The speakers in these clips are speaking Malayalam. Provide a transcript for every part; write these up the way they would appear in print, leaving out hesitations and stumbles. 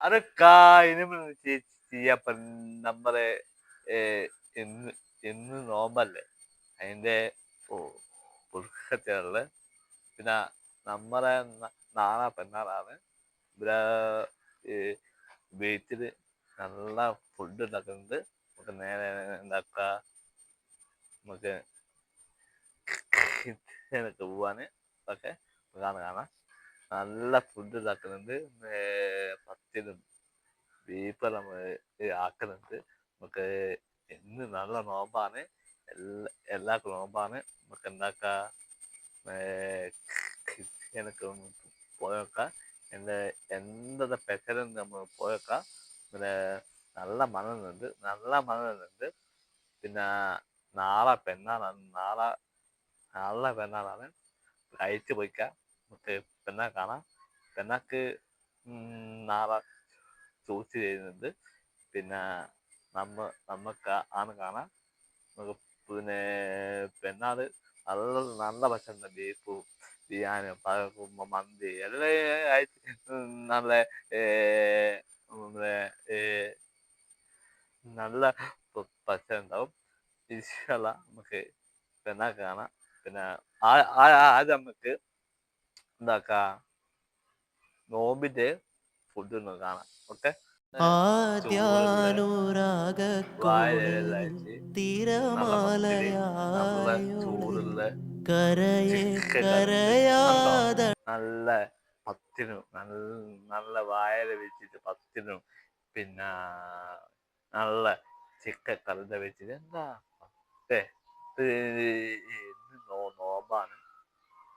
अरे काय ini siapa നമ്മളെ ഇന്ന് ഇന്ന് നോമ്പല്ലേ അതിന്റെ പുതുക്കത്തിലുള്ള പിന്നെ നമ്മളെ നാളെ പെണ്ണാളാണ് ഇവിടെ ഈ വീട്ടില് നല്ല ഫുഡ് ഉണ്ടാക്കുന്നുണ്ട് നമുക്ക് നേരെ എന്താക്ക നമുക്ക് എനിക്ക് പോവാന് ഒക്കെ കാണാം നല്ല ഫുഡ് ഉണ്ടാക്കുന്നുണ്ട് പത്തിനും ബീഫെല്ലാം ആക്കുന്നുണ്ട് നമുക്ക് ഇന്ന് നല്ല നോമ്പാണ് എല്ലാവർക്കും നോമ്പാണ് നമുക്ക് എന്താക്ക എനിക്ക് പോയേക്കാം എന്താ പെസലും നമ്മൾ പോയേക്കാം പിന്നെ നല്ല മണമുണ്ട് പിന്നെ നാളെ പെണ്ണാളാണ് നാളെ പെണ്ണാളാണ് കഴിച്ച് പോയിക്കാം നമുക്ക് പെണ്ണ കാണാം പെണ്ണക്ക് നാളെ ചൂസ് ചെയ്യുന്നുണ്ട് പിന്നെ നമുക്ക് ആണ് കാണാം നമുക്ക് പിന്നെ പെണ്ണാള് നല്ല ഭക്ഷണം ബീഫും ബിരിയാണിയും മന്തി എല്ലാം നല്ല നല്ല ഭക്ഷണം ഉണ്ടാവും ഇൻഷാല്ലാ നമുക്ക് പെണ്ണ കാണാം പിന്നെ ആദ്യം നമുക്ക് എന്താക്കാം നോമ്പിന്റെ ഫുഡ് ഒന്ന് കാണാം ഓക്കെ ചോറുള്ള വാഴയിലെല്ലാം ആദ്യാനുരാഗക്കോണിൽ വെച്ച് നല്ല പത്തിരി നല്ല തിരമാലയായോളെ ചൂടുള്ള കരയെ ചിക്കൻ കറിണ്ട് കണ്ടോ കരയാത നല്ല പത്തിനും നല്ല വാഴയില വെച്ചിട്ട് പത്തിനും പിന്നെ നല്ല ചിക്കൻ കറിത വെച്ചിട്ട് എന്താ നോമ്പാണ്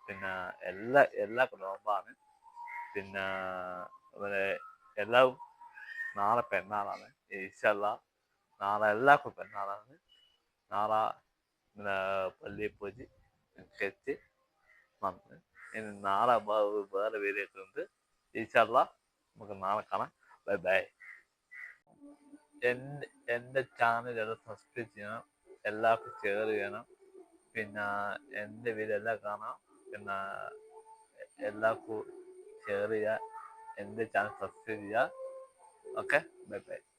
പിന്നെ എല്ലാവർക്കും നോമ്പാണ് പിന്നെ അതുപോലെ എല്ലാവും നാളെ പെരുന്നാളാണ് ഇൻഷാല്ലാ നാളെ എല്ലാവർക്കും പെരുന്നാളാണ് നാളെ പിന്നെ പള്ളിയിൽ പോയി നിസ്കരിച്ച് വന്ന് ഇനി നാളെ വേറെ വീഡിയോട്ടുണ്ട് ഇൻഷാല്ലാ നമുക്ക് നാളെ കാണാം ബൈ ബൈ എൻ്റെ ചാനൽ എല്ലാം സബ്സ്ക്രൈബ് ചെയ്യണം എല്ലാവർക്കും ഷെയർ ചെയ്യണം പിന്നെ എൻ്റെ വീഡിയോ എല്ലാം കാണാം പിന്നെ എല്ലാവർക്കും ഷെയർ ചെയ്യുക എൻ്റെ ചാനൽ സബ്സ്ക്രൈബ് ചെയ്യുക ഓക്കെ ബൈ ബൈ